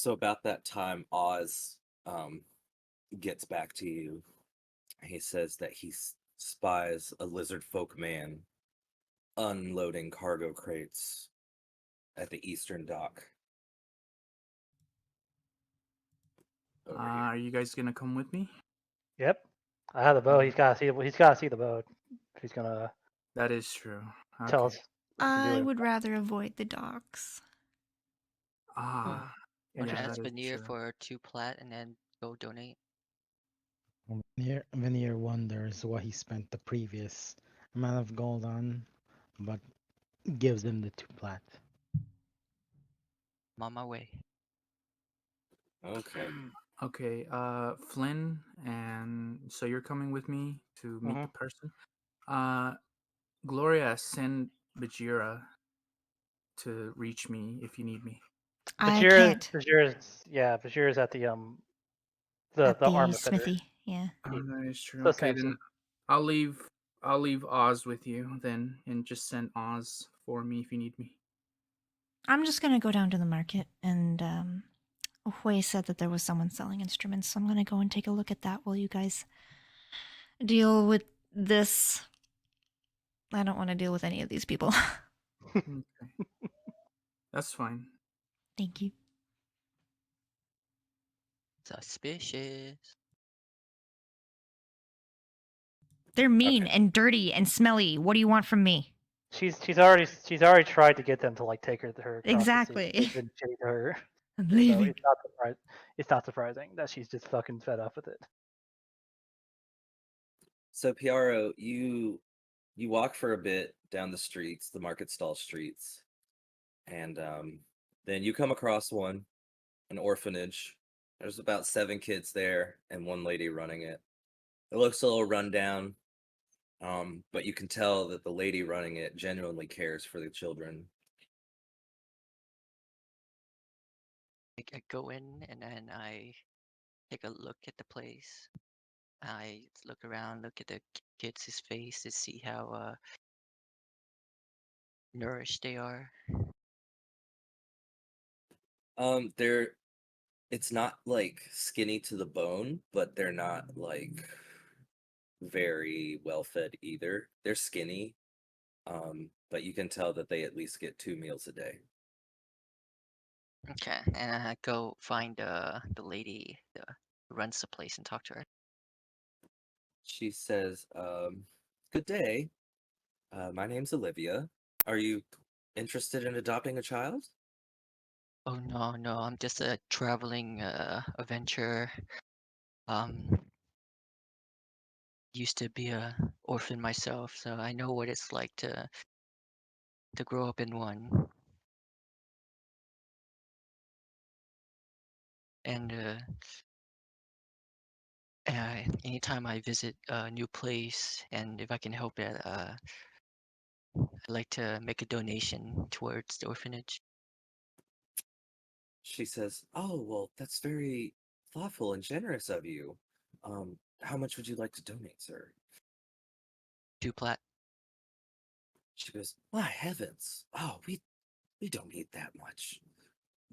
So about that time, Oz gets back to you. He says that spies a Lizardfolk Man unloading cargo crates at the eastern dock over here. Are you guys gonna come with me? Yep. I have the boat. He's gotta see. He's gotta see the boat. If he's gonna That is true. tell Okay. us what he can do I with would rather avoid the docks. Hmm. Ah, I'll yeah, just that ask is Veneer true. for 2 plat and then go donate. Veneer wonders what he spent the previous amount of gold on, but gives him the 2 plat. I'm on my way. Okay. Okay, Flynn, and so you're coming with me to meet Mhm. the person. Uh, Gloria, send Bajira to reach me if you need me. I can't. Bashir's at At the the armor fitter. smithy, yeah. Oh, that is true. So Okay, Samson. then I'll leave. I'll leave Oz with you then, and just send Oz for me if you need me. I'm just gonna go down to the market, and Hui said that there was someone selling instruments, so I'm gonna go and take a look at that while you guys deal with this. I don't want to deal with any of these people. Okay, that's fine. Thank you. Suspicious. They're mean Okay. and dirty and smelly. What do you want from me? She's already tried to get them to like take her across the sea. Exactly. They've been shitty to her. I'm So leaving. it's not surprising that she's just fucking fed up with it. So Piaro, you walk for a bit down the streets, the market stall streets, and then you come across an orphanage. There's about 7 kids there and one lady running it. It looks a little rundown, but you can tell that the lady running it genuinely cares for the children. I go in and then I take a look at the place. I look around, look at the kids' face to see how nourished they are. They're it's not like skinny to the bone, but they're not like very well fed either. They're skinny, but you can tell that they at least get 2 meals a day. Okay, and I go find the lady who runs the place and talk to her. She says, "Good day. My name's Olivia. Are you interested in adopting a child?" Oh no, no, I'm just a traveling adventurer. Um, used to be a orphan myself, so I know what it's like to grow up in one. And anytime I visit a new place, and if I can help it, I'd like to make a donation towards the orphanage. She says, "Oh, well, that's very thoughtful and generous of you. How much would you like to donate, sir?" 2 plat. She goes, "My heavens! Oh, we don't need that much.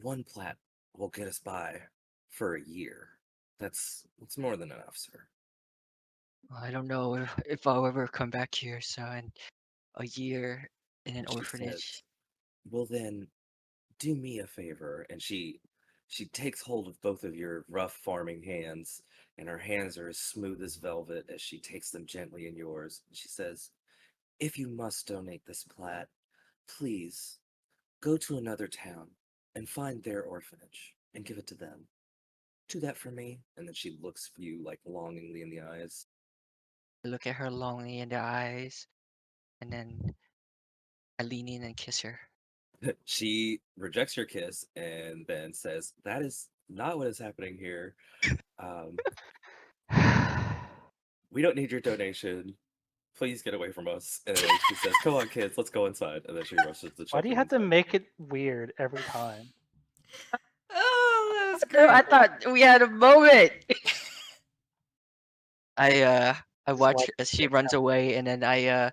1 plat will get us by for a year. That's more than enough, sir." I don't know if I'll ever come back here, so in a year in an She orphanage. says, "Well then, do me a favor." And she takes hold of both of your rough farming hands, and her hands are as smooth as velvet as she takes them gently in yours. She says, "If you must donate this plat, please go to another town and find their orphanage and give it to them. Do that for me." And then she looks for you like longingly in the eyes. I look at her longingly in the eyes, and then I lean in and kiss her. She rejects your kiss and then says, "That is not what is happening here. Um, we don't need your donation. Please get away from us." And then she says, "Come on, kids, let's go inside." And then she rushes the Why do you children have to inside. make it weird every time? Oh, that was I great. thought we had a moment. I uh I It's watch like as she runs away, and then I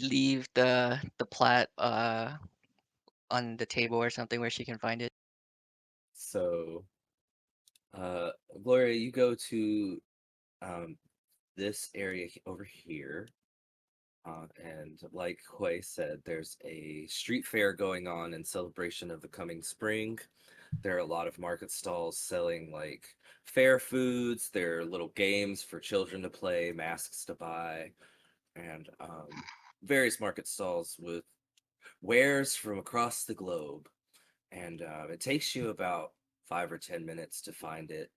leave the plat on the table or something where she can find it. So, uh, Gloria, you go to um, this area over here. And like Hui said, there's a street fair going on in celebration of the coming spring. There are a lot of market stalls selling like fair foods. There are little games for children to play, masks to buy, and various market stalls with wares from across the globe. And it takes you about 5 or 10 minutes to find it.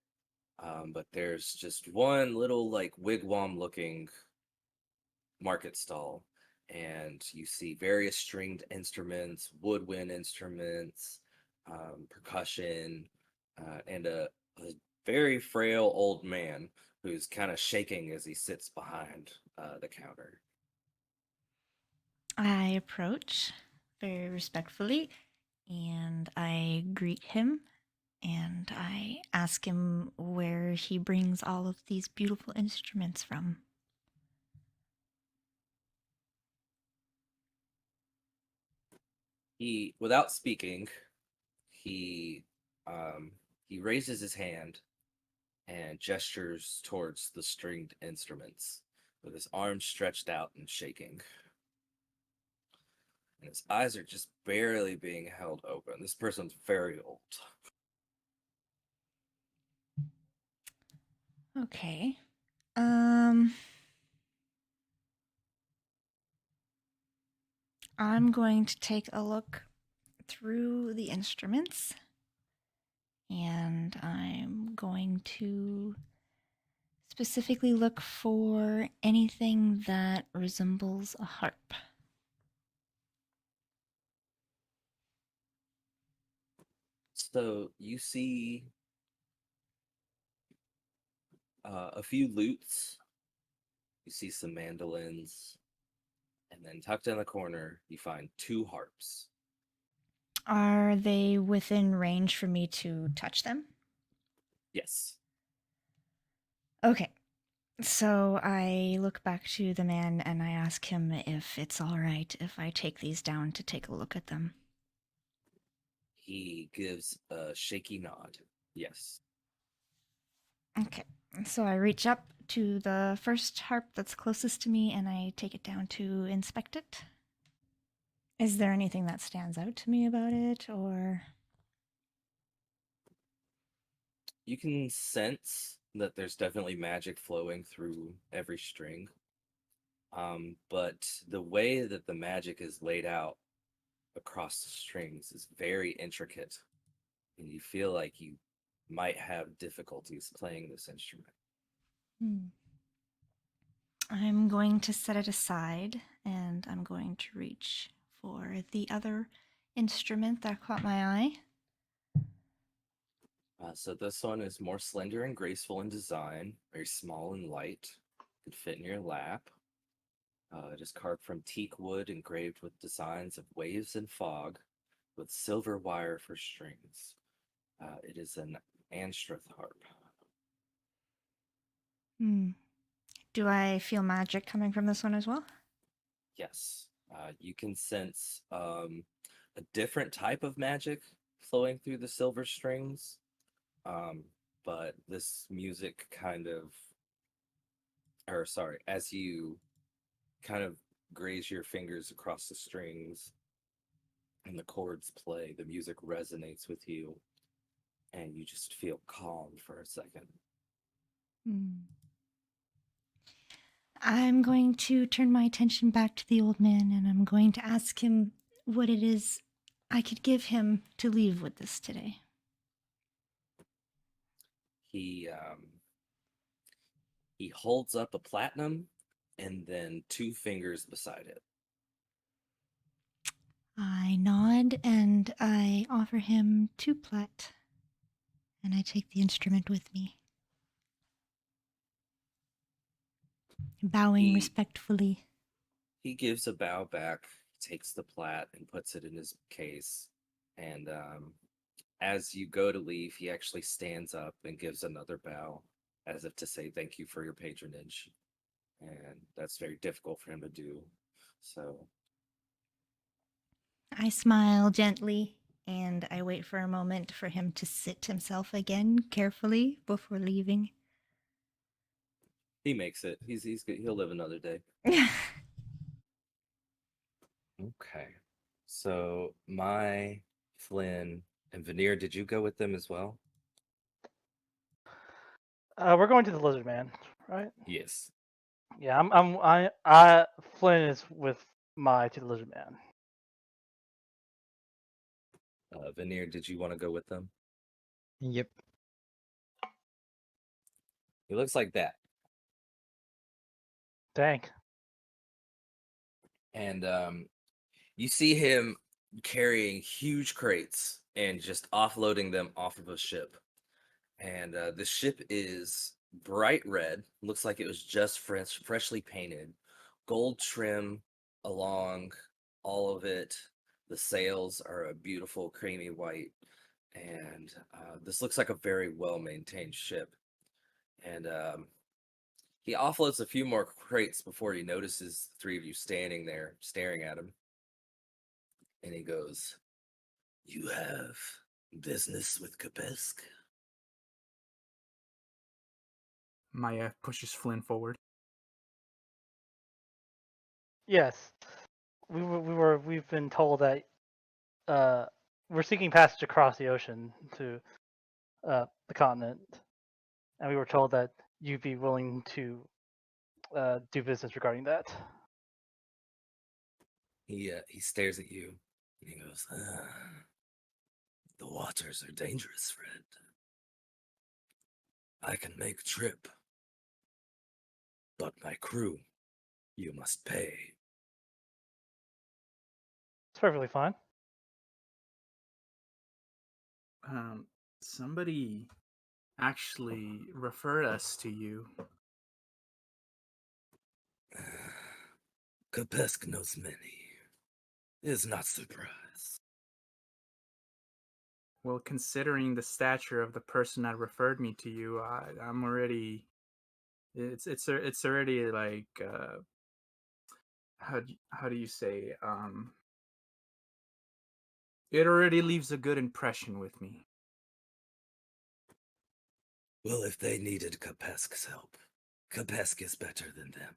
But there's just one little like wigwam looking market stall, and you see various stringed instruments, woodwind instruments, percussion, and a very frail old man who's kind of shaking as he sits behind the counter. I approach very respectfully and I greet him and I ask him where he brings all of these beautiful instruments from. He, without speaking, he um, he raises his hand and gestures towards the stringed instruments with his arms stretched out and shaking. And his eyes are just barely being held open. This person's very old. Okay. I'm going to take a look through the instruments and I'm going to specifically look for anything that resembles a harp. So you see a few lutes, you see some mandolins, and then tucked in the corner, you find two harps. Are they within range for me to touch them? Yes. Okay. So I look back to the man and I ask him if it's all right if I take these down to take a look at them. He gives a shaky nod. Yes. Okay. So I reach up to the first harp that's closest to me and I take it down to inspect it. Is there anything that stands out to me about it or You can sense that there's definitely magic flowing through every string. But the way that the magic is laid out across the strings is very intricate, and you feel like you might have difficulties playing this instrument. I'm going to set it aside and I'm going to reach for the other instrument that caught my eye. So this one is more slender and graceful in design, very small and light, could fit in your lap. It is carved from teak wood, engraved with designs of waves and fog, with silver wire for strings. It is an Anstreth harp. Do I feel magic coming from this one as well? Yes, you can sense a different type of magic flowing through the silver strings, but this music kind of, or sorry, as you kind of graze your fingers across the strings and the chords play, the music resonates with you, and you just feel calm for a second. I'm going to turn my attention back to the old man and I'm going to ask him what it is I could give him to leave with this today. He he holds up a platinum and then two fingers beside it. I nod and I offer him 2 plat, and I take the instrument with me, bowing He respectfully. he gives a bow back, takes the plat and puts it in his case, and as you go to leave, he actually stands up and gives another bow, as if to say thank you for your patronage, and that's very difficult for him to do. So I smile gently and I wait for a moment for him to sit himself again carefully before leaving. He makes it. He's good. He'll live another day. Okay. So my Flynn and Veneer, did you go with them as well? We're going to the Lizard Man, right? Yes. Yeah, Flynn is with to the Lizard Man. Veneer, did you want to go with them? Yep. He looks like that. Dang. And you see him carrying huge crates and just offloading them off of a ship. And the ship is bright red. Looks like it was just freshly painted. Gold trim along all of it. The sails are a beautiful creamy white. And this looks like a very well-maintained ship. And he offloads a few more crates before he notices the three of you standing there staring at him. And he goes, "You have business with Kapesk?" Maya pushes Flynn forward. Yes, we've been told that we're seeking passage across the ocean to the continent, and we were told that you'd be willing to do business regarding that. He stares at you and he goes, "The waters are dangerous, friend. I can make trip, but my crew, you must pay." It's perfectly fine. Somebody actually referred us to you. Kapesk knows many. Is not surprised. Well, considering the stature of the person that referred me to you, I'm already. It's already like how do you say it already leaves a good impression with me. Well, if they needed Kapesk's help, Kapesk is better than them.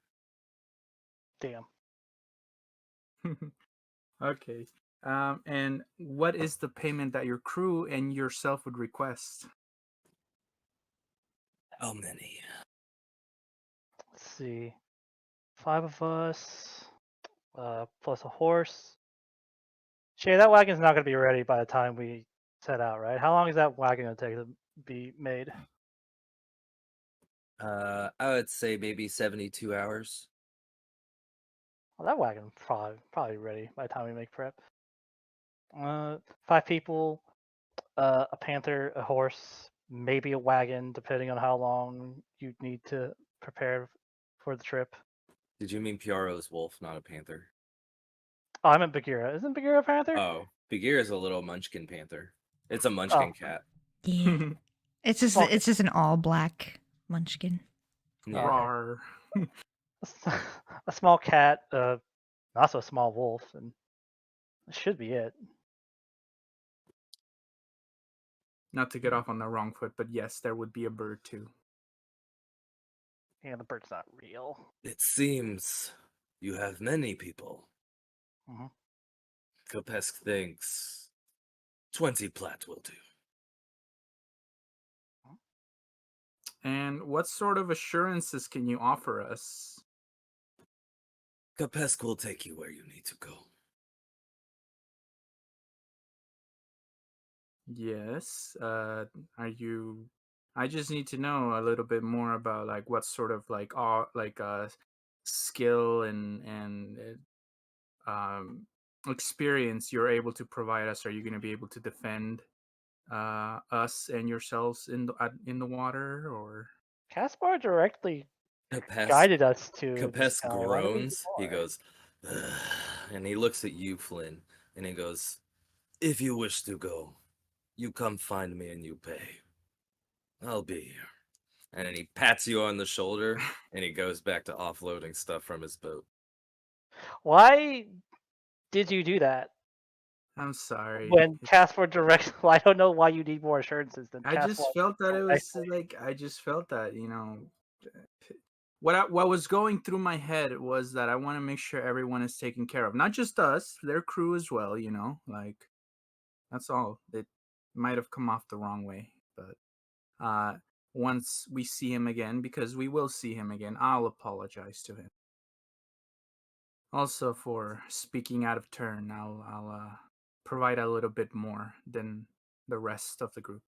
Damn. Okay. And what is the payment that your crew and yourself would request? How many? Let's see. 5 of us, plus a horse. Shay, that wagon's not going to be ready by the time we set out, right? How long is that wagon going to take to be made? I would say maybe 72 hours. Well, that wagon's probably ready by the time we make prep. 5 people, a panther, a horse, maybe a wagon, depending on how long you need to prepare for the trip. Did you mean Piaro's wolf, not a panther? Oh, I meant Bagheera. Isn't Bagheera a panther? Oh, Bagheera is a little munchkin panther. It's a Oh, munchkin cat. Yeah. It's just Okay. it's just an all black munchkin. Yeah. Rawr. a small cat, also a small wolf, and that should be it. Not to get off on the wrong foot, but yes, there would be a bird too. Yeah, the bird's not real. It seems you have many people. Mhm. Kapesk thinks 20 plat will do. And what sort of assurances can you offer us? Kapesk will take you where you need to go. Yes. Are you? I just need to know a little bit more about like what sort of skill and experience you're able to provide us. Are you going to be able to defend us and yourselves in the water, or? Caspar directly Kapesk, guided us to this Kapesk town. Why do we need groans. He more? goes, "Ugh," and he looks at you, Flynn, and he goes, "If you wish to go, you come find me and you pay. I'll be here." And then he pats you on the shoulder and he goes back to offloading stuff from his boat. Why did you do that? I'm sorry. When task force direction, well, I don't know why you need more assurances than I task just force. felt that it was direction. like I just felt that what was going through my head was that I want to make sure everyone is taken care of, not just us, their crew as well. Like that's all. It might have come off the wrong way, but once we see him again, because we will see him again, I'll apologize to him. Also, for speaking out of turn, I'll provide a little bit more than the rest of the group.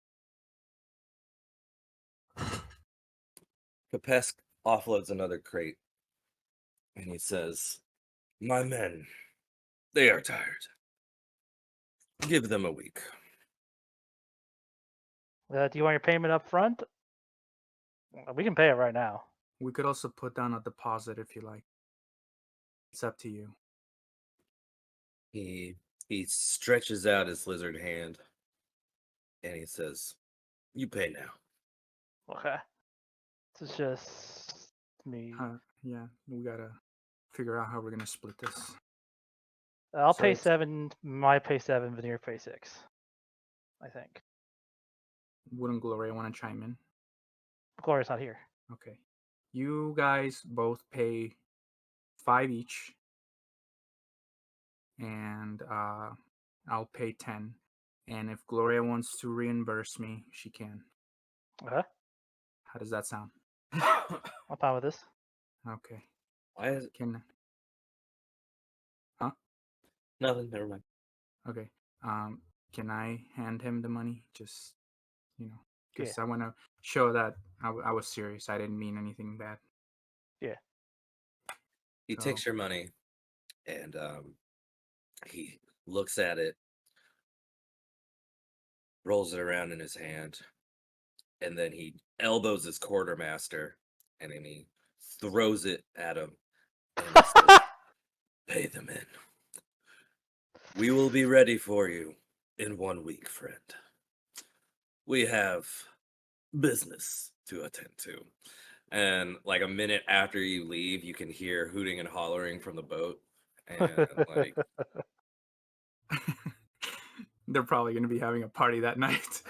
Kapesk offloads another crate, and he says, "My men, they are tired. Give them a week." Do you want your payment up front? We can pay it right now. We could also put down a deposit if you like. It's up to you. He stretches out his lizard hand, and he says, "You pay now." Okay. It's just me. Yeah, we gotta figure out how we're gonna split this. I'll So pay it's- 7. My pay 7. Veneer pay 6. I think. Wouldn't Gloria want to chime in? Gloria's not here. Okay. You guys both pay 5 each, and I'll pay 10. And if Gloria wants to reimburse me, she can. Okay. How does that sound? I'm fine with this. Okay. Why is it? Can Huh? Nothing. Never mind. Okay. Can I hand him the money? Just because I want to show that I was serious. I didn't mean anything bad. Yeah. He So- takes your money, and he looks at it, rolls it around in his hand, and then he elbows his quartermaster, and then he throws it at him, and he says, "Pay them in. We will be ready for you in 1 week, friend. We have business to attend to." And like a minute after you leave, you can hear hooting and hollering from the boat, and like They're probably going to be having a party that night.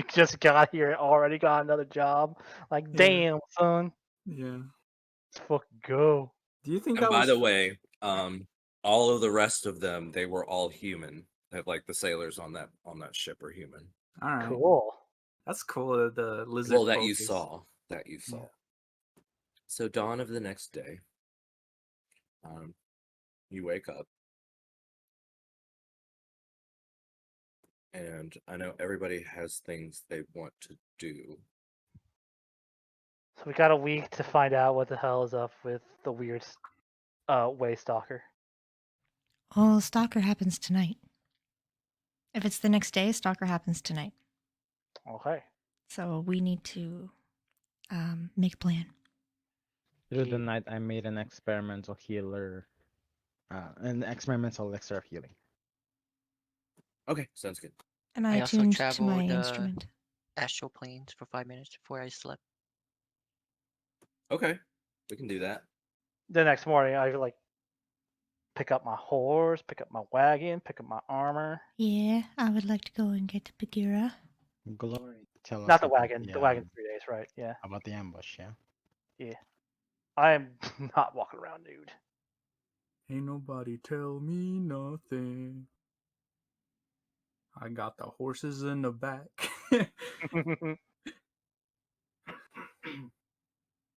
Just got here, already got another job. Like, Yeah. damn, son. Yeah. Let's fucking go. Do you think and that by was the way, all of the rest of them, they were all human. Like the sailors on that ship are human. all right? Cool. That's cool. That the lizard. Well, that you focus. saw. That you saw. So dawn of the next day, you wake up, and I know everybody has things they want to do. So we got a week to find out what the hell is up with the weird way stalker. Well, Stalker happens tonight. If it's the next day, Stalker happens tonight. Okay. So we need to make a plan. Through the Yeah. night, I made an experimental healer, an experimental elixir of healing. Okay, sounds good. And I I also tuned to my traveled instrument. astral planes for 5 minutes before I slept. Okay, we can do that. The next morning, I like pick up my horse, pick up my wagon, pick up my armor. Yeah, I would like to go and get Bagheera. Glory, tell us Not the about wagon. The wagon's 3 days, right? Yeah. about the ambush, yeah. Yeah. I am not walking around nude. Ain't nobody tell me nothing. I got the horses in the back.